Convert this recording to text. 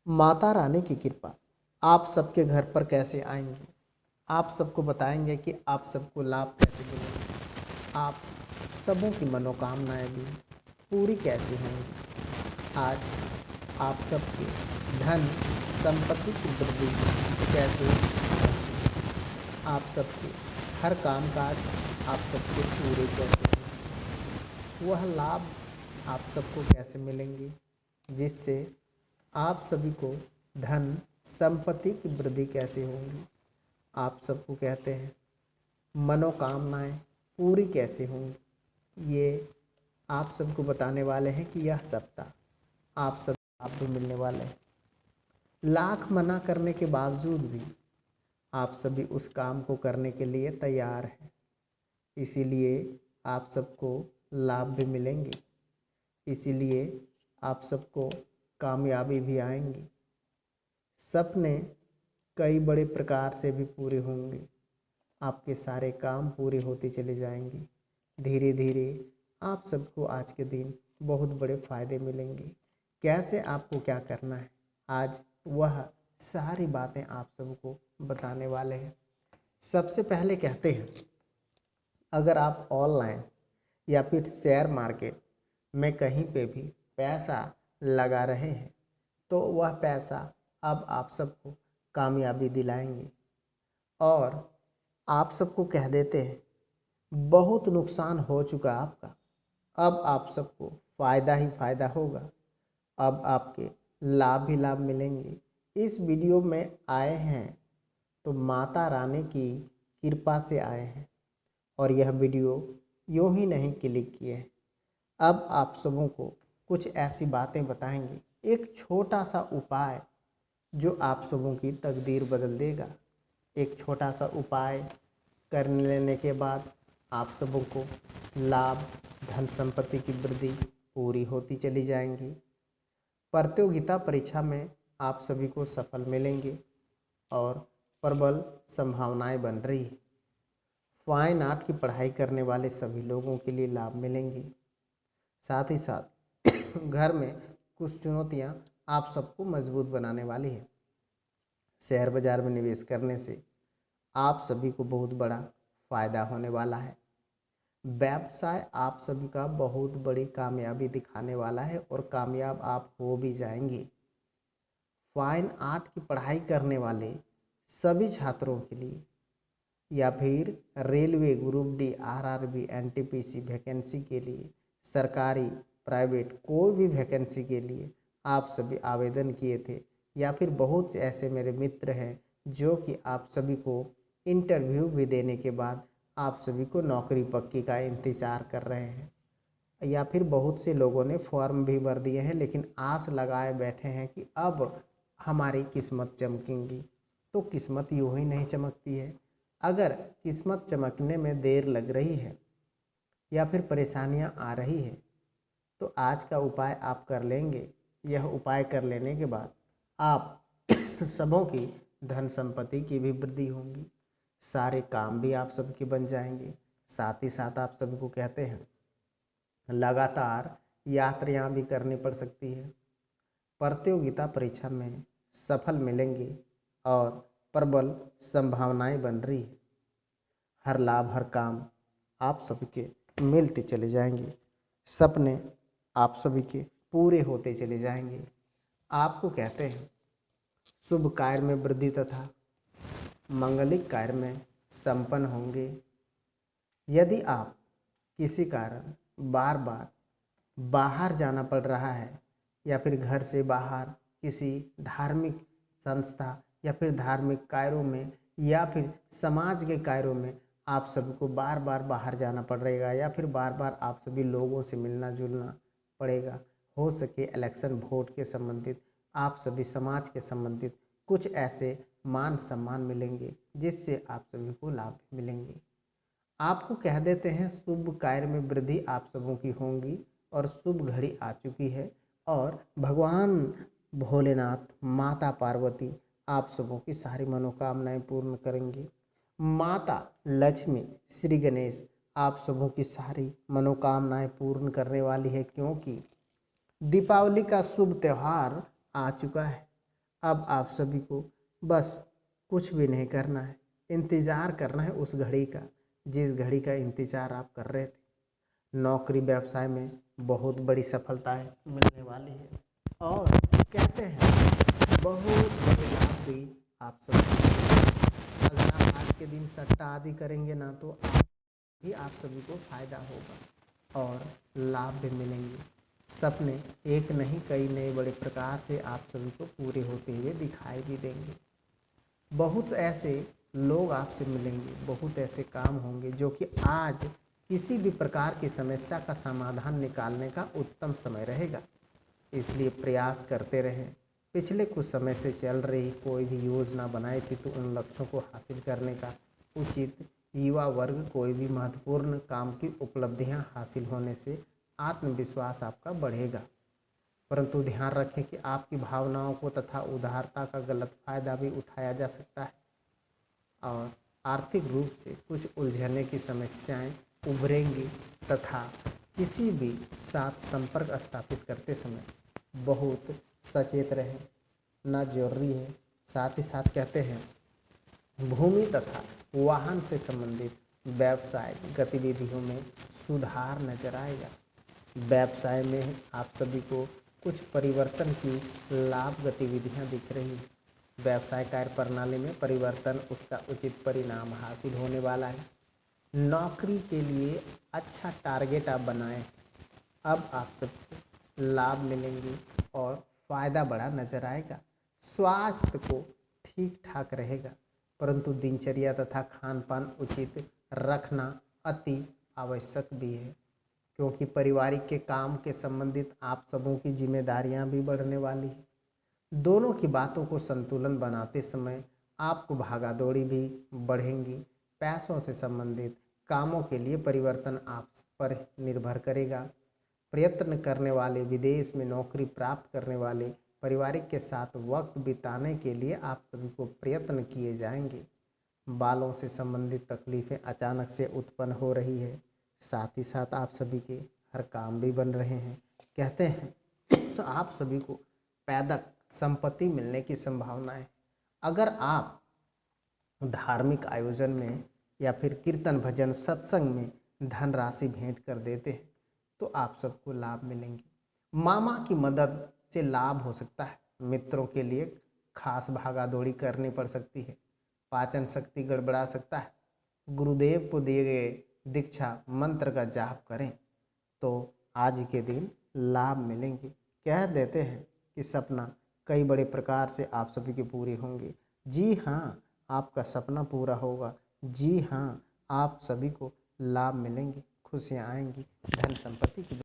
माता रानी की कृपा आप सबके घर पर कैसे आएंगी। आप सबको बताएंगे कि आप सबको लाभ कैसे मिलेंगे, आप सबों की मनोकामनाएं भी पूरी कैसे होंगी। आज आप सबके धन संपत्ति की वृद्धि कैसे होगी, आप सबके हर काम काज आप सबके पूरे कैसे होंगे, वह लाभ आप सबको कैसे मिलेंगे जिससे आप सभी को धन संपत्ति की वृद्धि कैसे होंगी। आप सबको कहते हैं मनोकामनाएं पूरी कैसे होंगी। ये आप सबको बताने वाले हैं कि यह सप्ताह आप सब लाभ भी मिलने वाले हैं। लाख मना करने के बावजूद भी आप सभी उस काम को करने के लिए तैयार हैं, इसीलिए आप सबको लाभ भी मिलेंगे, इसीलिए आप सबको कामयाबी भी आएंगी। सपने कई बड़े प्रकार से भी पूरे होंगे, आपके सारे काम पूरे होते चले जाएंगे। धीरे धीरे आप सबको आज के दिन बहुत बड़े फ़ायदे मिलेंगे। कैसे आपको क्या करना है, आज वह सारी बातें आप सबको बताने वाले हैं। सबसे पहले कहते हैं, अगर आप ऑनलाइन या फिर शेयर मार्केट में कहीं पे भी पैसा लगा रहे हैं तो वह पैसा अब आप सबको कामयाबी दिलाएंगे। और आप सबको कह देते हैं बहुत नुकसान हो चुका आपका, अब आप सबको फ़ायदा ही फ़ायदा होगा, अब आपके लाभ ही लाभ मिलेंगे। इस वीडियो में आए हैं तो माता रानी की कृपा से आए हैं और यह वीडियो यूँ ही नहीं क्लिक किए हैं। अब आप सबों को कुछ ऐसी बातें बताएंगे, एक छोटा सा उपाय जो आप सबों की तकदीर बदल देगा। एक छोटा सा उपाय कर लेने के बाद आप सबों को लाभ धन संपत्ति की वृद्धि पूरी होती चली जाएंगी। प्रतियोगिता परीक्षा में आप सभी को सफल मिलेंगे और प्रबल संभावनाएं बन रही है। फाइन आर्ट की पढ़ाई करने वाले सभी लोगों के लिए लाभ मिलेंगे। साथ ही साथ घर में कुछ चुनौतियां आप सबको मजबूत बनाने वाली है। शेयर बाजार में निवेश करने से आप सभी को बहुत बड़ा फ़ायदा होने वाला है। व्यवसाय आप सभी का बहुत बड़ी कामयाबी दिखाने वाला है और कामयाब आप हो भी जाएंगे। फाइन आर्ट की पढ़ाई करने वाले सभी छात्रों के लिए या फिर railway group D RRB NTPC vacancy के लिए, सरकारी प्राइवेट कोई भी वैकेंसी के लिए आप सभी आवेदन किए थे, या फिर बहुत से ऐसे मेरे मित्र हैं जो कि आप सभी को इंटरव्यू भी देने के बाद आप सभी को नौकरी पक्की का इंतज़ार कर रहे हैं, या फिर बहुत से लोगों ने फॉर्म भी भर दिए हैं लेकिन आस लगाए बैठे हैं कि अब हमारी किस्मत चमकेंगी। तो किस्मत यूँ ही नहीं चमकती है। अगर किस्मत चमकने में देर लग रही है या फिर परेशानियां आ रही है तो आज का उपाय आप कर लेंगे। यह उपाय कर लेने के बाद आप सबों की धन संपत्ति की भी वृद्धि होंगी, सारे काम भी आप सबके बन जाएंगे। साथ ही साथ आप सभी को कहते हैं लगातार यात्राएं भी करनी पड़ सकती है। प्रतियोगिता परीक्षा में सफल मिलेंगे और प्रबल संभावनाएं बन रही है। हर लाभ हर काम आप सभी के मिलते चले जाएंगे, सपने आप सभी के पूरे होते चले जाएंगे। आपको कहते हैं शुभ कार्य में वृद्धि तथा मंगलिक कार्य में संपन्न होंगे। यदि आप किसी कारण बार बार बाहर जाना पड़ रहा है या फिर घर से बाहर किसी धार्मिक संस्था या फिर धार्मिक कार्यों में या फिर समाज के कार्यों में आप सभी को बार बार बाहर जाना पड़ रहेगा, या फिर बार बार आप सभी लोगों से मिलना जुलना पड़ेगा, हो सके इलेक्शन वोट के संबंधित आप सभी समाज के संबंधित कुछ ऐसे मान सम्मान मिलेंगे जिससे आप सभी को लाभ मिलेंगे। आपको कह देते हैं शुभ कार्य में वृद्धि आप सबों की होंगी और शुभ घड़ी आ चुकी है और भगवान भोलेनाथ माता पार्वती आप सबों की सारी मनोकामनाएं पूर्ण करेंगे। माता लक्ष्मी श्री गणेश आप सबों की सारी मनोकामनाएं पूर्ण करने वाली है, क्योंकि दीपावली का शुभ त्यौहार आ चुका है अब आप सभी को बस कुछ भी नहीं करना है, इंतज़ार करना है उस घड़ी का जिस घड़ी का इंतज़ार आप कर रहे थे। नौकरी व्यवसाय में बहुत बड़ी सफलताएं मिलने वाली है और कहते हैं बहुत बड़े लाभ भी आप सभी, अगर आप आज के दिन सट्टा आदि करेंगे ना तो आप सभी को फायदा होगा और लाभ भी मिलेंगे। सपने एक नहीं कई नए बड़े प्रकार से आप सभी को पूरे होते हुए दिखाई भी देंगे। बहुत ऐसे लोग आपसे मिलेंगे, बहुत ऐसे काम होंगे जो कि आज किसी भी प्रकार की समस्या का समाधान निकालने का उत्तम समय रहेगा। इसलिए प्रयास करते रहें। पिछले कुछ समय से चल रही कोई भी योजना बनाई थी तो उन लक्ष्यों को हासिल करने का उचित युवा वर्ग कोई भी महत्वपूर्ण काम की उपलब्धियां हासिल होने से आत्मविश्वास आपका बढ़ेगा। परंतु ध्यान रखें कि आपकी भावनाओं को तथा उदारता का गलत फायदा भी उठाया जा सकता है और आर्थिक रूप से कुछ उलझने की समस्याएं उभरेंगी तथा किसी भी साथ संपर्क स्थापित करते समय बहुत सचेत रहें ना जरूरी है। साथ ही साथ कहते हैं भूमि तथा वाहन से संबंधित व्यवसाय गतिविधियों में सुधार नजर आएगा। व्यवसाय में आप सभी को कुछ परिवर्तन की लाभ गतिविधियां दिख रही हैं। व्यवसाय कार्य प्रणाली में परिवर्तन, उसका उचित परिणाम हासिल होने वाला है। नौकरी के लिए अच्छा टारगेट आप बनाएं, अब आप सबको लाभ मिलेंगे और फ़ायदा बड़ा नज़र आएगा। स्वास्थ्य को ठीक ठाक रहेगा, परंतु दिनचर्या तथा खान पान उचित रखना अति आवश्यक भी है, क्योंकि पारिवारिक के काम के संबंधित आप सबों की जिम्मेदारियां भी बढ़ने वाली है। दोनों की बातों को संतुलन बनाते समय आपको भागादौड़ी भी बढ़ेंगी। पैसों से संबंधित कामों के लिए परिवर्तन आप पर निर्भर करेगा। प्रयत्न करने वाले, विदेश में नौकरी प्राप्त करने वाले, पारिवारिक के साथ वक्त बिताने के लिए आप सभी को प्रयत्न किए जाएंगे। बालों से संबंधित तकलीफ़ें अचानक से उत्पन्न हो रही है। साथ ही साथ आप सभी के हर काम भी बन रहे हैं। कहते हैं तो आप सभी को पैदक संपत्ति मिलने की संभावना है। अगर आप धार्मिक आयोजन में या फिर कीर्तन भजन सत्संग में धनराशि भेंट कर देते हैं तो आप सबको लाभ मिलेंगे। मामा की मदद से लाभ हो सकता है। मित्रों के लिए खास भागादौड़ी करनी पड़ सकती है। पाचन शक्ति गड़बड़ा सकता है। गुरुदेव को दिए गए दीक्षा मंत्र का जाप करें तो आज के दिन लाभ मिलेंगे। कह देते हैं कि सपना कई बड़े प्रकार से आप सभी के पूरे होंगे। जी हाँ, आपका सपना पूरा होगा। जी हाँ, आप सभी को लाभ मिलेंगे, खुशियाँ आएंगी, धन संपत्ति की